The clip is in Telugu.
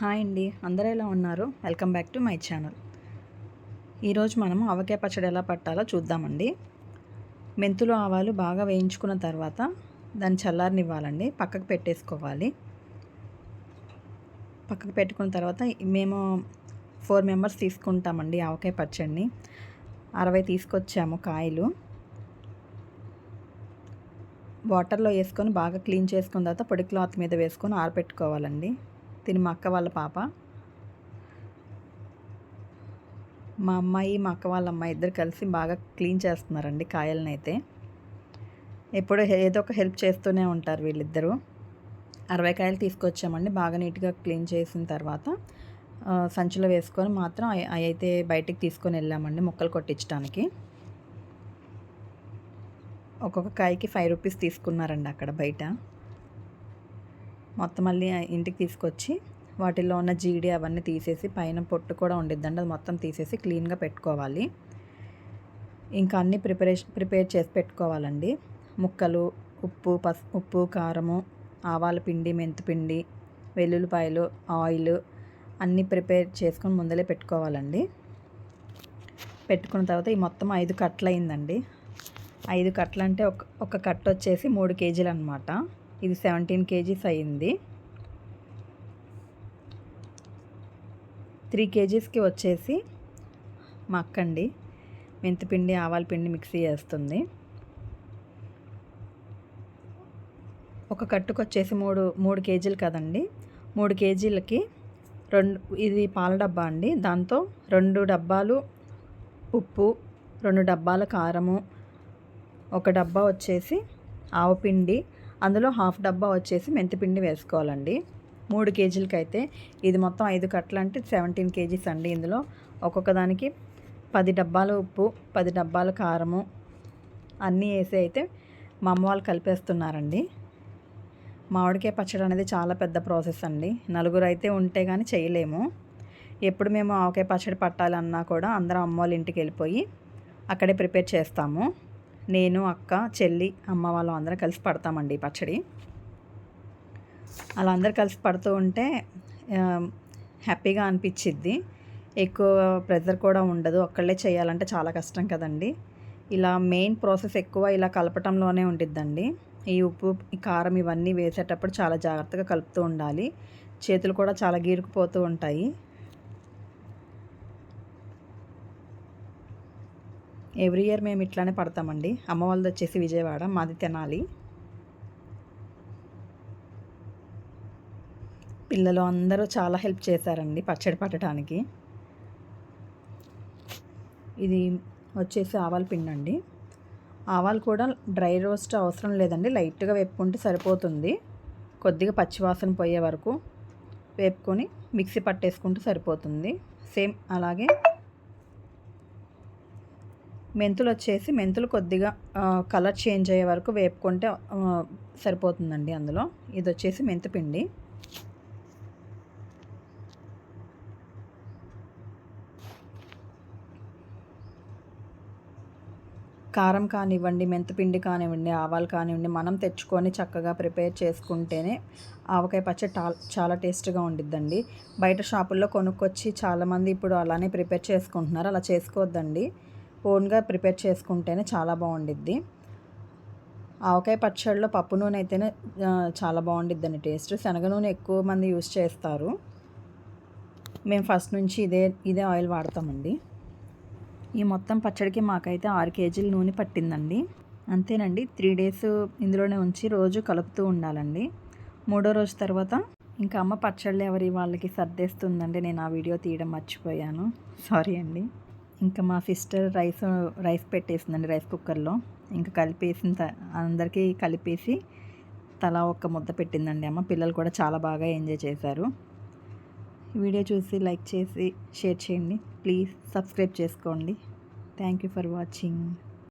హాయ్ అండి, అందరూ ఎలా ఉన్నారు? Welcome back to my channel. ఈరోజు మనం ఆవకాయ పచ్చడి ఎలా పట్టాలో చూద్దామండి. మెంతులు ఆవాలు బాగా వేయించుకున్న తర్వాత దాన్ని చల్లారనివ్వాలండి, పక్కకు పెట్టేసుకోవాలి. పక్కకు పెట్టుకున్న తర్వాత మేము 4 మెంబర్స్ తీసుకుంటామండి ఆవకాయ పచ్చడిని. 60 తీసుకొచ్చాము కాయలు. వాటర్లో వేసుకొని బాగా క్లీన్ చేసుకున్న తర్వాత పొడి క్లాత్ మీద వేసుకొని ఆరబెట్టుకోవాలండి. తిని మా అక్క వాళ్ళ పాప, మా అమ్మాయి, మా అక్క వాళ్ళ అమ్మాయి ఇద్దరు కలిసి బాగా క్లీన్ చేస్తున్నారండి కాయలను. అయితే ఎప్పుడూ ఏదో ఒక హెల్ప్ చేస్తూనే ఉంటారు వీళ్ళిద్దరూ. 60 కాయలు తీసుకొచ్చామండి. బాగా నీట్గా క్లీన్ చేసిన తర్వాత సంచిలో వేసుకొని మాత్రం అవి అయితే బయటికి తీసుకొని వెళ్ళామండి ముక్కలు కొట్టించడానికి. ఒక్కొక్క కాయకి 5 రూపీస్ తీసుకున్నారండి అక్కడ బయట. మొత్తం మళ్ళీ ఇంటికి తీసుకొచ్చి వాటిల్లో ఉన్న జీడి అవన్నీ తీసేసి, పైన పొట్టు కూడా ఉండిద్దండి, అది మొత్తం తీసేసి క్లీన్గా పెట్టుకోవాలి. ఇంకా అన్నీ ప్రిపేర్ చేసి పెట్టుకోవాలండి. ముక్కలు, ఉప్పు, కారము, ఆవాల పిండి, మెంతిపిండి, వెల్లుల్లిపాయలు, ఆయిల్ అన్నీ ప్రిపేర్ చేసుకొని ముందలే పెట్టుకోవాలండి. పెట్టుకున్న తర్వాత ఈ మొత్తం 5 కట్టలు అయిందండి. 5 కట్టలు అంటే ఒక కట్ట వచ్చేసి 3 కేజీలు అనమాట. ఇది 17 కేజీస్ అయ్యింది. 3 కేజీస్కి వచ్చేసి మా అక్కండి మెంతిపిండి, ఆవాల పిండి మిక్సీ చేస్తుంది. ఒక కట్టుకు వచ్చేసి 3 కేజీలు కదండి. 3 కేజీలకి ఇది పాల డబ్బా అండి. దాంతో 2 డబ్బాలు ఉప్పు, 2 డబ్బాల కారము, 1 డబ్బా వచ్చేసి ఆవపిండి, అందులో హాఫ్ డబ్బా వచ్చేసి మెంతిపిండి వేసుకోవాలండి. 3 కేజీలకి అయితే ఇది మొత్తం 5 కట్టలు అంటే 17 కేజీస్ అండి. ఇందులో ఒక్కొక్క దానికి 10 డబ్బాల ఉప్పు, 10 డబ్బాల కారము అన్నీ వేసి అయితే మా అమ్మ వాళ్ళు కలిపేస్తున్నారండి. మామిడికాయ పచ్చడి అనేది చాలా పెద్ద ప్రాసెస్ అండి. నలుగురు అయితే ఉంటే కానీ చేయలేము. ఎప్పుడు మేము ఆవకాయ పచ్చడి పట్టాలన్నా కూడా అందరం అమ్మ వాళ్ళ ఇంటికి వెళ్ళిపోయి అక్కడే ప్రిపేర్ చేస్తాము. నేను, అక్క, చెల్లి, అమ్మ వాళ్ళు అందరం కలిసి పడతామండి పచ్చడి. అలా అందరు కలిసి పడుతూ ఉంటే హ్యాపీగా అనిపించిద్ది. ఎక్కువ ప్రెజర్ కూడా ఉండదు. ఒక్కళ్ళే చేయాలంటే చాలా కష్టం కదండి. ఇలా మెయిన్ ప్రాసెస్ ఎక్కువ ఇలా కలపటంలోనే ఉండిద్దండి. ఈ ఉప్పు, ఈ కారం ఇవన్నీ వేసేటప్పుడు చాలా జాగ్రత్తగా కలుపుతూ ఉండాలి. చేతులు కూడా చాలా గీరుకుపోతూ ఉంటాయి. ఎవ్రీ ఇయర్ మేము ఇట్లానే పడతామండి. అమ్మ వాళ్ళది వచ్చేసి విజయవాడ, మాది తెనాలి. పిల్లలు అందరూ చాలా హెల్ప్ చేశారండి పచ్చడి పట్టడానికి. ఇది వచ్చేసి ఆవాల పిండి అండి. ఆవాలు కూడా డ్రై రోస్ట్ అవసరం లేదండి, లైట్గా వేపుకుంటే సరిపోతుంది. కొద్దిగా పచ్చివాసన పోయే వరకు వేపుకొని మిక్సీ పట్టేసుకుంటే సరిపోతుంది. సేమ్ అలాగే మెంతులు కొద్దిగా కలర్ చేంజ్ అయ్యే వరకు వేపుకుంటే సరిపోతుందండి. అందులో ఇది వచ్చేసి మెంతిపిండి. కారం కానివ్వండి, మెంతిపిండి కానివ్వండి, ఆవాలు కానివ్వండి, మనం తెచ్చుకొని చక్కగా ప్రిపేర్ చేసుకుంటేనే ఆవకాయ పచ్చడి చాలా టేస్ట్గా ఉండిద్దండి. బయట షాపుల్లో కొనుక్కొచ్చి చాలామంది ఇప్పుడు అలానే ప్రిపేర్ చేసుకుంటున్నారు. అలా చేసుకోవద్దండి. ఓన్గా ప్రిపేర్ చేసుకుంటేనే చాలా బాగుండిద్ది. ఆవకాయ పచ్చడిలో పప్పు నూనె అయితేనే చాలా బాగుండిద్దండి టేస్ట్. శనగ నూనె ఎక్కువ మంది యూస్ చేస్తారు. మేము ఫస్ట్ నుంచి ఇదే ఆయిల్ వాడతామండి. ఈ మొత్తం పచ్చడికి మాకైతే 6 కేజీల నూనె పట్టిందండి. అంతేనండి. 3 డేస్ ఇందులోనే ఉంచి రోజు కలుపుతూ ఉండాలండి. 3వ రోజు తర్వాత ఇంకా అమ్మ పచ్చళ్ళు ఎవరి వాళ్ళకి సర్దేస్తుందండి. నేను ఆ వీడియో తీయడం మర్చిపోయాను, సారీ అండి. ఇంకా మా సిస్టర్ రైస్ పెట్టేసిందండి రైస్ కుక్కర్లో. ఇంకా అందరికీ కలిపేసి తలా ఒక్క ముద్ద పెట్టిందండి అమ్మ. పిల్లలు కూడా చాలా బాగా ఎంజాయ్ చేశారు. వీడియో చూసి లైక్ చేసి షేర్ చేయండి. ప్లీజ్ సబ్స్క్రైబ్ చేసుకోండి. Thank you for watching.